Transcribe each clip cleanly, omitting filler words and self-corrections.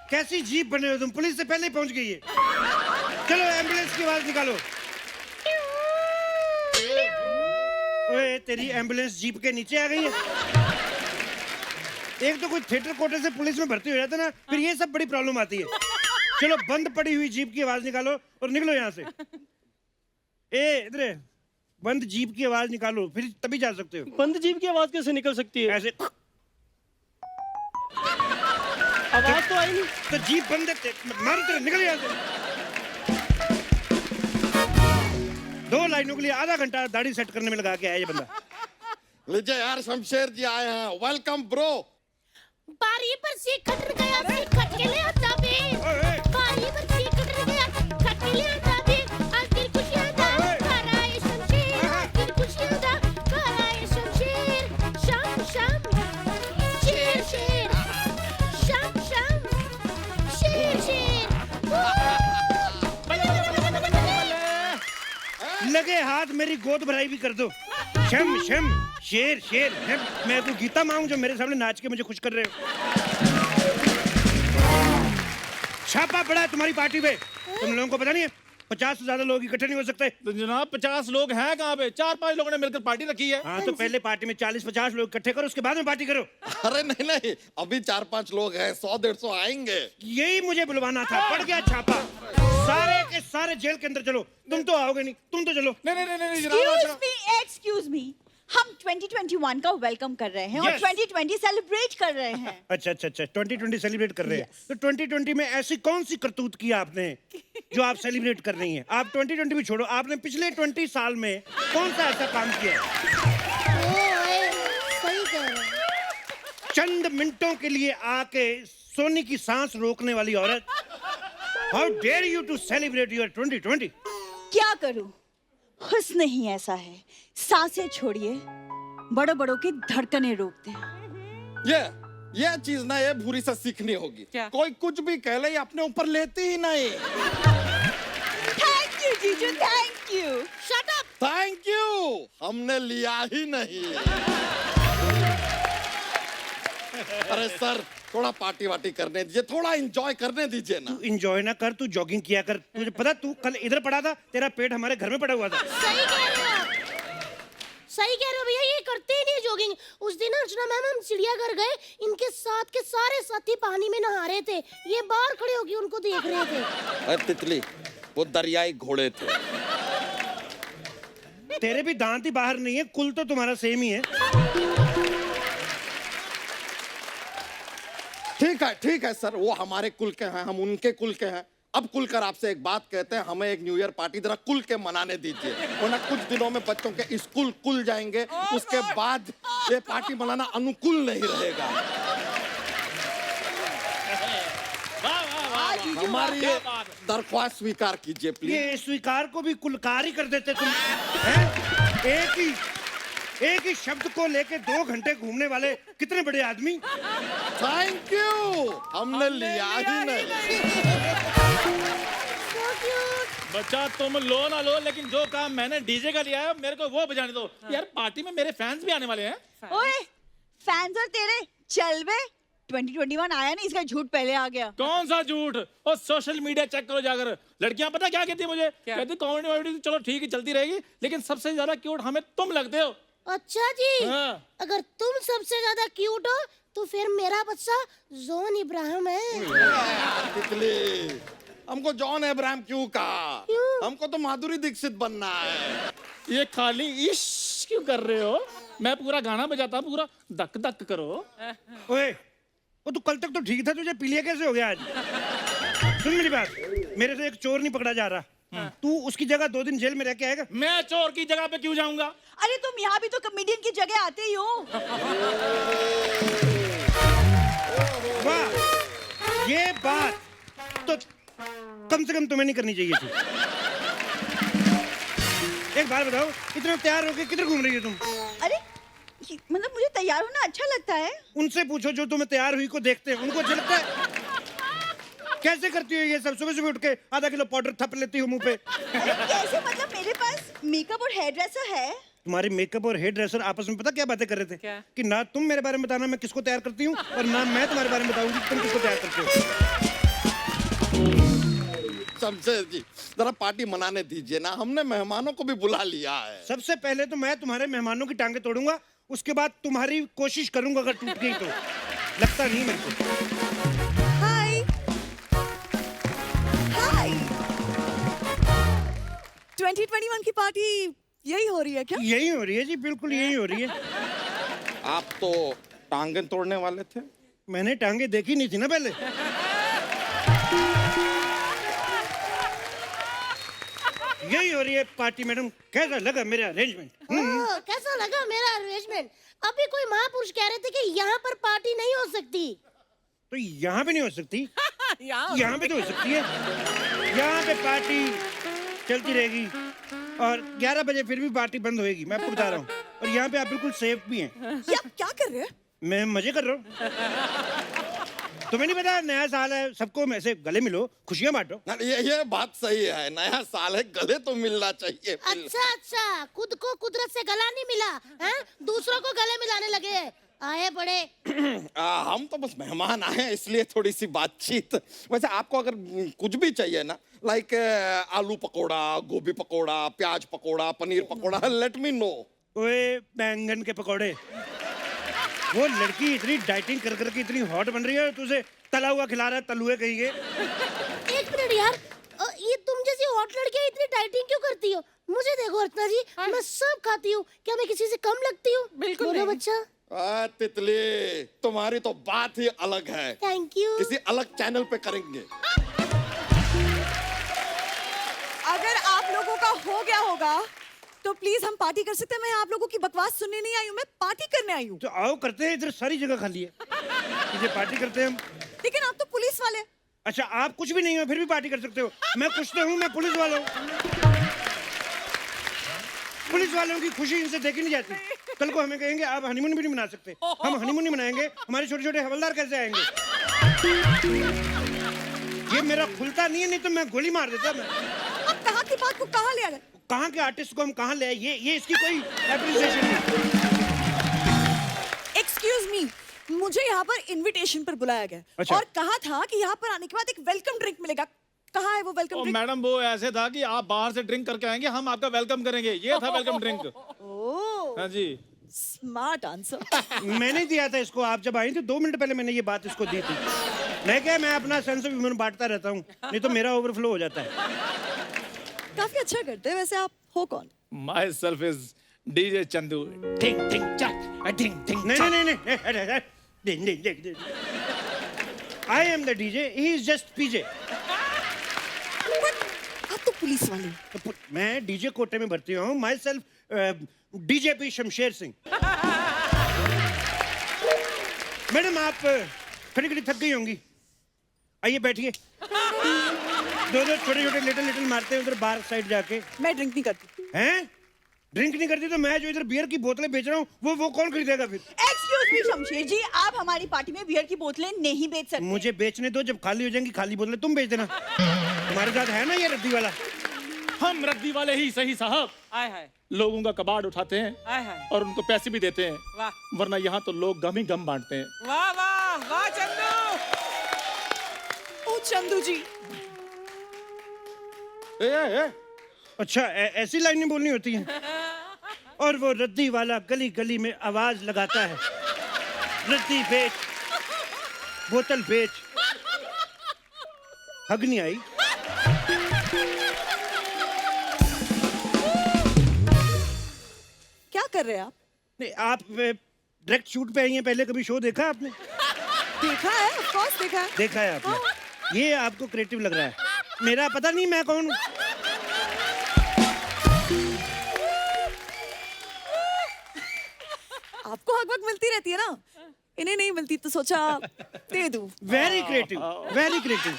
कैसी जीप बने हो तुम, पुलिस से पहले ही पहुंच गई है। चलो एम्बुलेंस की आवाज निकालो। ओए तेरी एम्बुलेंस जीप के नीचे आ गई है। एक तो कोई थिएटर कोटे से पुलिस में भर्ती हो जाता ना, फिर ये सब बड़ी प्रॉब्लम आती है। चलो बंद पड़ी हुई जीप की आवाज निकालो और निकलो यहाँ से। इधर बंद जीप की आवाज निकालो, फिर तभी जा सकते हो। बंद जीप की आवाज कैसे निकल सकती है? ऐसे आवाज तो आई नहीं। तो जीप बंद है, मारो तेरे, निकल यहाँ से। 2 लाइनों के लिए आधा घंटा दाढ़ी सेट करने में लगा के आया ये बंदा। लीजिए यार, शमशेर जी आए हैं, वेलकम ब्रो। बारी पर से कट गया, से कट के ले आता बे। बारी पर से कट गया, कट के ले आता बे। आज तेरी खुशियां दा, घर आए शमशेर। आज तेरी खुशियां दा, घर आए शमशेर। शाम शाम, शेर शेर। शाम शाम, शेर शेर। लगे हाथ मेरी गोद भराई भी कर दो। शम शम शेर शेर है। मैं तो गीता मांगू जो मेरे सामने नाच के मुझे खुश कर रहे हो। छापा पड़ा है तुम्हारी पार्टी पे, तुम लोगों को पता नहीं है 50 से ज्यादा लोग इकट्ठे नहीं हो सकते। तो जनाब 50 लोग हैं कहाँ पे? 4-5 लोगों ने मिलकर पार्टी रखी है। हाँ तो पहले पार्टी में 40-50 लोग इकट्ठे करो, उसके बाद में पार्टी करो। अरे नहीं नहीं, अभी 4-5 लोग हैं, 100-150 आएंगे। यही मुझे बुलवाना था, पड़ गया छापा। सारे के सारे जेल के अंदर चलो। तुम तो आओगे नहीं, तुम तो चलो। नहीं एक्सक्यूज मी, हम 2021 का वेलकम कर रहे हैं और Yes. 2020 सेलिब्रेट कर रहे हैं। अच्छा 2020 सेलिब्रेट कर रहे हैं। तो 2020 में ऐसी कौन सी करतूत की आपने जो आप सेलिब्रेट कर रही हैं? आप 2020 भी छोड़ो, आपने पिछले 20 साल में कौन सा ऐसा काम किया? सही कह रहे हो। चंद मिनटों के लिए आके सोनी की सांस रोकने वाली औरत। How dare you to celebrate your 2020? क्या करूं, हुस्न ही ऐसा है, सांसें छोड़िए, बड़ों बड़ों की धड़कनें रोकते हैं। ये चीज ना ये भूरी से सीखनी होगी। क्या? कोई कुछ भी कह ले, अपने ऊपर लेती ही नहीं। थैंक यू जीजू, thank you. Shut up. Thank you, हमने लिया ही नहीं। अरे सर, थोड़ा पार्टी वार्टी करने दीजिए, थोड़ा एंजॉय करने दीजिए ना। तू इंजॉय ना कर, तू जॉगिंग किया कर। तुझे पता तू कल इधर पड़ा था, तेरा पेट हमारे घर में पड़ा हुआ था। सही कह रहे हो आप। सही कह रहे हो भैया, ये करते ही नहीं जॉगिंग। उस दिन अर्चना मैम हम चिड़ियाघर गए, इनके साथ के सारे साथी पानी में नहा रहे थे, ये बाहर खड़े होकर उनको देख रहे थे। अरे तितली, वो दरियाई घोड़े थे। तेरे भी दांत ही बाहर नहीं है, कुल तो तुम्हारा सेम ही है। ठीक है सर, वो हमारे कुल के हैं, हम उनके कुल के हैं। अब कुल कर आपसे एक बात कहते हैं, हमें एक न्यू ईयर पार्टी जरा कुल के मनाने दीजिए, वरना कुछ दिनों में बच्चों के स्कूल खुल जाएंगे, उसके बाद ये पार्टी मनाना अनुकूल नहीं रहेगा। हमारी ये दरख्वास्त स्वीकार कीजिए प्लीज। ये स्वीकार को भी कुलकार ही कर देते तुम हैं? एक ही शब्द को लेके 2 घंटे घूमने वाले कितने बड़े आदमी। थैंक यू, हमने लिया ही नहीं। बच्चा तुम लो ना लो, लेकिन जो काम मैंने डीजे का लिया है मेरे को वो बजाने दो। यार पार्टी में मेरे फैंस भी आने वाले हैं। ओए, फैंस और तेरे चल बे, 2021 आया नहीं, इसका झूठ पहले आ गया। कौन सा झूठ? और सोशल मीडिया चेक करो जाकर, लड़कियां पता क्या कहती है मुझे? कहती कॉमेडी वॉमेडी चलो ठीक है चलती रहेगी, लेकिन सबसे ज्यादा क्यूट हमें तुम लगते हो। अच्छा जी, हाँ। अगर तुम सबसे ज्यादा क्यूट हो तो फिर मेरा बच्चा जॉन इब्राहिम है। तितली, हमको जॉन अब्राहम क्यों कहा? क्यों? हमको तो माधुरी दीक्षित बनना है। ये खाली इश्क क्यों कर रहे हो? मैं पूरा गाना बजाता, पूरा धक धक करो। ओए, वो तू कल तक तो ठीक था, तुझे पीलिया कैसे हो गया आज? सुन मेरी बात, मेरे से एक चोर नहीं पकड़ा जा रहा, तू उसकी जगह 2 दिन जेल में रह के आएगा। मैं चोर की जगह पे क्यों जाऊंगा? अरे तुम यहाँ भी तो कॉमेडियन की जगह आते ही हो। वाह, ये बात तो कम से कम तुम्हें नहीं करनी चाहिए थी। एक बात बताओ, इतना तैयार होके किधर घूम रही हो तुम? अरे मतलब मुझे तैयार होना अच्छा लगता है। उनसे पूछो जो तुम्हें तैयार हुई को देखते हैं, उनको अच्छा लगता है? कैसे करती हो ये सब? सुबह सुबह उठ के आधा किलो पाउडर थप लेती हो मुंह पे। कैसे? मतलब मेरे पास मेकअप और हेयर ड्रेसर है। तुम्हारे मेकअप और हेयर ड्रेसर आपस में पता क्या बातें कर रहे थे? क्या? कि ना तुम मेरे बारे में बताना मैं किसको तैयार करती हूँ, और ना मैं तुम्हारे बारे में बताऊंगी तुम किसको तैयार करते हो। शमशेर जी, जरा पार्टी मनाने दीजिए ना, हमने मेहमानों को भी बुला लिया है। सबसे पहले तो मैं तुम्हारे मेहमानों की टांगे तोड़ूंगा, उसके बाद तुम्हारी कोशिश करूंगा, अगर टूट गई तो। लगता नहीं मेरे को। हाय हाय 2021 की पार्टी यही हो रही है क्या? यही हो रही है जी, बिल्कुल यही हो रही है। आप तो टांगे तोड़ने वाले थे। मैंने टांगे देखी नहीं थी ना पहले। यही हो रही है पार्टी। मैडम कैसा लगा मेरा अरेंजमेंट? कैसा लगा मेरा अरेंजमेंट? अभी कोई महापुरुष कह रहे थे कि यहाँ पर पार्टी नहीं हो सकती। तो यहाँ पे नहीं हो सकती? यहाँ पे तो हो सकती है। यहाँ पे पार्टी चलती रहेगी और 11 बजे फिर भी पार्टी बंद होएगी, मैं आपको बता रहा हूँ। और यहाँ पे आप बिल्कुल सेफ भी हैं। ये आप क्या कर रहे हैं? मैं मजे कर रहा हूँ। तुम्हें नहीं पता नया साल है, सबको में से गले मिलो, खुशियाँ बांटो। ना, ये बात सही है, नया साल है, गले तो मिलना चाहिए। अच्छा, खुद को कुदरत से गला नहीं मिला, हैं? दूसरों को गले मिलाने लगे आए बड़े। हम तो बस मेहमान आए हैं, इसलिए थोड़ी सी बातचीत। वैसे आपको अगर कुछ भी चाहिए ना, लाइक आलू पकोड़ा, गोभी पकोड़ा, प्याज pakora, paneer pakora, let me know. ओए बैंगन के पकौड़े, वो लड़की इतनी डाइटिंग कर करके इतनी हॉट बन रही है, तुझे तला हुआ खिला रहा है, तलुए कहिए। एक मिनट यार, ये तुम जैसी हॉट लड़कियां इतनी डाइटिंग क्यों करती हो? मुझे देखो अर्चना जी, मैं सब खाती हूँ, क्या मैं किसी से कम लगती हूँ? बिल्कुल बोलो नहीं। बच्चा। तितली, तुम्हारी तो बात ही अलग है। Thank you. किसी अलग चैनल पे करेंगे। अगर आप लोगों का हो गया होगा तो प्लीज हम पार्टी कर सकते हैं। मैं आप लोगों की बकवास सुनने नहीं आई हूँ, मैं पार्टी करने आई हूँ। तो आओ करते हैं, इधर सारी जगह खाली है, मुझे पार्टी करते हैं हम। लेकिन आप तो पुलिस वाले हैं। अच्छा, आप कुछ भी नहीं हो फिर भी पार्टी कर सकते हो? मैं कुछ तो हूँ, मैं पुलिस वाला हूँ। पुलिस वालों की खुशी इनसे देखी नहीं जाती। कल को हमें कहेंगे आप हनीमून भी नहीं मना सकते, हम हनीमून नहीं मनाएंगे, हमारे छोटे छोटे हवलदार कैसे आएंगे? ये मेरा खुलता नहीं है, नहीं तो मैं गोली मार देता। मैं अब कहाँ की बात को कहाँ ले आ गए? कहाँ के आर्टिस्ट को हम कहाँ ले आए? ये इसकी कोई एप्रिसिएशन नहीं। एक्सक्यूज मी, मुझे यहाँ पर इनविटेशन पर बुलाया गया। अच्छा। और कहा था कि यहाँ पर आने के बाद एक वेलकम ड्रिंक मिलेगा। कहाँ है वो वेलकम ड्रिंक? मैडम वो ऐसे था कि आप बाहर से ड्रिंक करके आएंगे, हम आपका वेलकम करेंगे, ये था वेलकम ड्रिंक। ओह, हाँ जी। Smart answer. मैंने दिया था इसको, आप जब आई थी 2 मिनट पहले मैंने ये बात इसको दी थी। मैं अपना सेंस ऑफ ह्यूमर बांटता रहता हूँ, नहीं तो मेरा ओवरफ्लो हो जाता है। काफी अच्छा करते हैं। वैसे आप हो कौन? Myself is DJ Chandu. टिंग टिंग चक, टिंग टिंग। नहीं। I am the DJ, he is just PJ. आप तो पुलिस वाले हैं। मैं डीजे कोटे में भर्ती हूँ। Myself DGP Shamsher Singh. Madam आप खड़ी खड़ी थक गई होंगी, आइए बैठिए। दो छोटे छोटे लिटिल मारते हैं उधर बार साइड जाके। मैं ड्रिंक नहीं करती। हैं? ड्रिंक नहीं करती तो मैं जो इधर बियर की बोतलें बेच रहा हूँ वो कौन खरीदेगा फिर? एक्सक्यूज मी शमशेर जी, आप हमारी पार्टी में बियर की बोतलें नहीं बेच सकते। मुझे बेचने दो, जब खाली हो जाएंगी खाली बोतलें तुम बेच देना। तुम्हारे साथ है ना ये रद्दी वाला? हम रद्दी वाले ही सही साहब, आय हाय लोगों का कबाड़ उठाते हैं आय हाय। और उनको पैसे भी देते हैं, वाह वरना यहाँ तो लोग गम ही गम बांटते हैं। वाह वाह वाह चंदू। ओ चंदू जी, अच्छा ऐसी लाइनें बोलनी होती हैं? और वो रद्दी वाला गली गली में आवाज लगाता है, रद्दी बेच, बोतल बेच। हग नहीं आई? क्या कर रहे हैं आप? नहीं, आप डायरेक्ट शूट पे आई हैं, पहले कभी शो देखा आपने? देखा है, ऑफ कोर्स देखा है। देखा है आपने? ये आपको क्रिएटिव लग रहा है। मेरा पता नहीं मैं कौन हूँ। आपको हक वक्त मिलती रहती है ना, इन्हें नहीं मिलती तो सोचा दे दूं। वेरी क्रिएटिव, वेरी क्रिएटिव,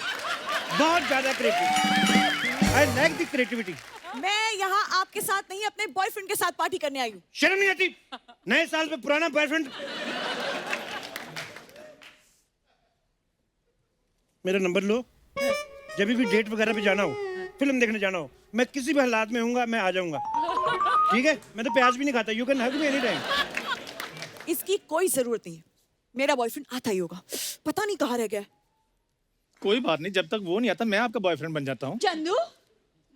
बहुत ज्यादा creative. I like the creativity. मैं यहाँ आपके साथ नहीं, अपने बॉयफ्रेंड के साथ पार्टी करने आई हूँ। शर्म नहीं आती? नए साल पे पुराना बॉयफ्रेंड। मेरा नंबर लो, जब भी डेट वगैरह पे जाना हो, फिल्म देखने जाना हो, मैं किसी भी हालात में हूँगा, मैं आ जाऊंगा। ठीक है? मैं तो प्याज भी नहीं खाता। You can hug me any time. इसकी कोई जरूरत नहीं है, मेरा बॉयफ्रेंड आता ही होगा, पता नहीं कहाँ रह गया है। कोई बात नहीं, जब तक वो नहीं आता मैं आपका बॉयफ्रेंड बन जाता हूँ। चंदू,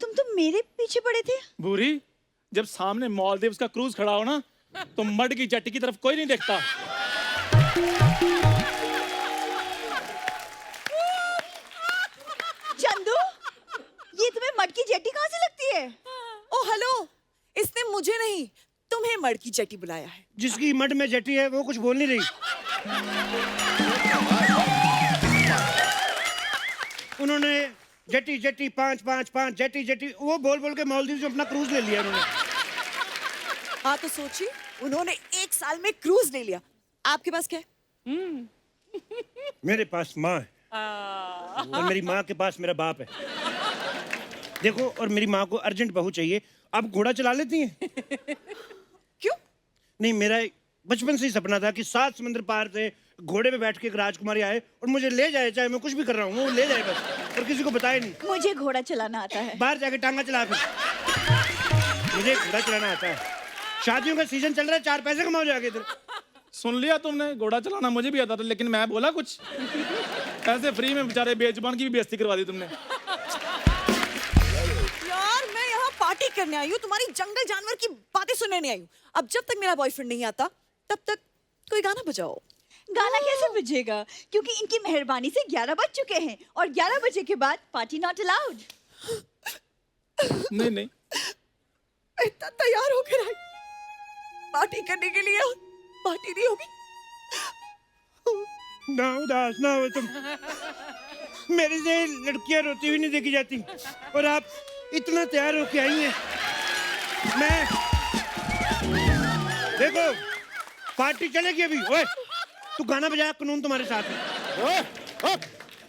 तुम तो मेरे पीछे पड़े थे। भूरी, जब सामने मालदीव्स का क्रूज खड़ा हो ना, तो मड की जट्टी की तरफ कोई नहीं देखता। चंदू, ये तुम्हें मड की जेटी कहाँ से लगती है? ओ हेलो, इसने मुझे नहीं तुम्हें मड़ की चटी बुलाया है। जिसकी मड में जटी है वो कुछ बोल नहीं रही। उन्होंने जटी जटी 555 जटी जटी वो बोल बोल के मालदीव से अपना क्रूज ले लिया उन्होंने। हाँ तो सोचिए, उन्होंने 1 साल में क्रूज ले लिया। आपके पास क्या है? मेरे पास माँ है और मेरी माँ के पास मेरा बाप है। देखो, और मेरी माँ को अर्जेंट बहू चाहिए। आप घोड़ा चला लेती हैं? क्यों? नहीं, मेरा बचपन से ही सपना था कि 7 समुद्र पार से घोड़े पे बैठ के एक राजकुमारी आए और मुझे ले जाए, चाहे मैं कुछ भी कर रहा हूँ वो ले जाए बस, और किसी को बताए नहीं। मुझे घोड़ा चलाना आता है। बाहर जाके टांगा चला फिर। मुझे घोड़ा चलाना आता है। शादियों का सीजन चल रहा है, 4 पैसे कमाओ जाके इधर। सुन लिया तुमने, घोड़ा चलाना मुझे भी आता था, लेकिन मैं बोला कुछ? ऐसे फ्री में बेचारे बेजुबान की भी बेइज्जती करवा दी तुमने। यार मैं यहाँ पार्टी करने आई हूँ, तुम्हारी जंगल जानवर की बातें सुनने नहीं आई हूँ। अब जब तक मेरा बॉयफ्रेंड नहीं आता तब तक कोई गाना बजाओ। गाना कैसे बजेगा? क्योंकि इनकी मेहरबानी से 11 बज चुके हैं और 11 बजे के बाद पार्टी नॉट अलाउड। नहीं नहीं, इतना तैयार होकर आई पार्टी करने के लिए, पार्टी नहीं होगी। ना उदास ना हो तुम। मेरे से लड़कियां रोती हुई नहीं देखी जाती और आप इतना तैयार होके आई हैं। मैं देखो, पार्टी चलेगी अभी। ओए, तू गाना बजाया, कानून तुम्हारे साथ है। ओए,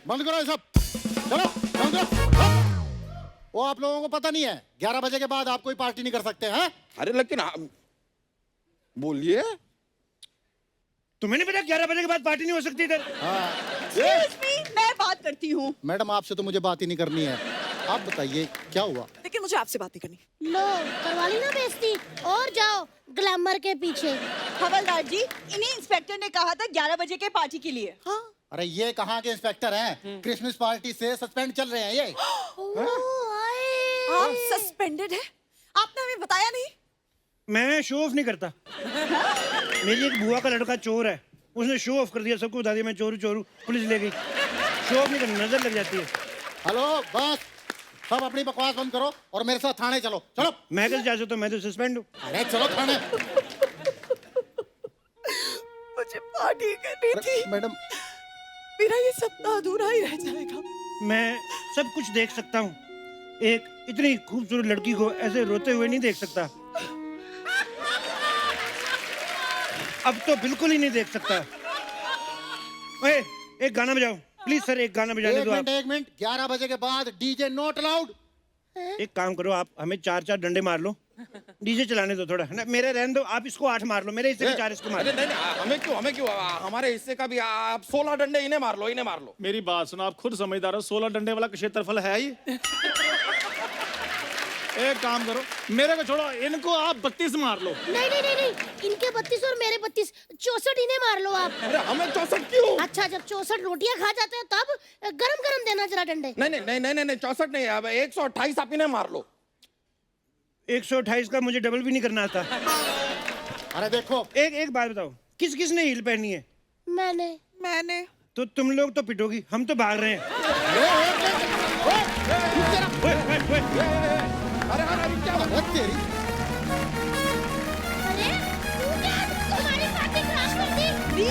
बंद करो ये सब। चलो बंद करो। वो आप लोगों को पता नहीं है, 11 बजे के बाद आप कोई पार्टी नहीं कर सकते हैं? अरे लेकिन बोलिए। तुम्हें नहीं पता 11 बजे के बाद पार्टी नहीं हो सकती इधर? Excuse me, मैं बात करती हूँ। मैडम, आपसे तो मुझे बात ही नहीं करनी है। आप बताइए क्या हुआ? लेकिन मुझे आपसे बात नहीं करनी। लो, करवा ली ना बेइज्जती, और जाओ ग्लैमर के पीछे। हवलदार जी, इन्हीं इंस्पेक्टर ने कहा था 11 बजे के पार्टी के लिए। हाँ अरे ये कहाँ के इंस्पेक्टर हैं? क्रिसमस पार्टी से सस्पेंड चल रहे हैं ये। आप सस्पेंडेड है? आपने हमें बताया नहीं। मैं शो ऑफ नहीं करता। मेरी एक बुआ का लड़का चोर है, उसने शो ऑफ कर दिया, सबको बता दिया मैं चोरू चोरू, पुलिस ले गई। शो ऑफ नहीं करना, नजर लग जाती है। हेलो बस, सब अपनी बकवास बंद करो और मेरे साथ थाने चलो। चलो। मैं कैसे जा सकता हूँ? मैं तो सस्पेंड हूँ। अरे चलो थाने। मुझे पार्टी करनी थी। मैडम, मेरा ये सपना अधूरा ही रह जाएगा। मैं सब कुछ देख सकता हूँ, एक इतनी खूबसूरत लड़की को ऐसे रोते हुए नहीं देख सकता। अब तो बिल्कुल ही नहीं देख सकता। ओए, एक गाना बजाओ प्लीज सर, एक गाना बजाने दो आप। एक मिनट, 11 बजे के बाद डीजे नॉट अलाउड। एक काम करो, आप हमें 4-4 डंडे मार लो, डीजे चलाने दो थोड़ा ना। मेरे रहने दो, आप इसको 8 मार लो, मेरे हिस्से के 4 इसको मार अरे लो। नहीं नहीं, हमें क्यों हमारे हिस्से का भी आप 16 डंडे इन्हें मार लो, इन्हें मार लो। मेरी बात सुनो, आप खुद समझदार हो, 16 डंडे वाला क्षेत्रफल है ये? एक काम करो, मेरे को छोड़ो, इनको आप 32 मार लो। नहीं नहीं नहीं नहीं, इनके 32 और मेरे 32, 64 इन्हें मार लो आप। अरे हमें 64 क्यों? अच्छा, जब 64 रोटियां खा जाते हो तब गरम गरम देना जरा डंडे। नहीं नहीं नहीं नहीं नहीं, 64 नहीं, अब 128 आप इन्हें मार लो। 128 का मुझे डबल भी नहीं करना आता। अरे देखो, एक बात बताओ, किस किस ने हील पहनी है? मैंने तो तुम लोग तो पिटोगी, हम तो भाग रहे हैं। अरे क्या तेरी अरे तू क्या, तुम्हारी पार्टी खराब कर दी।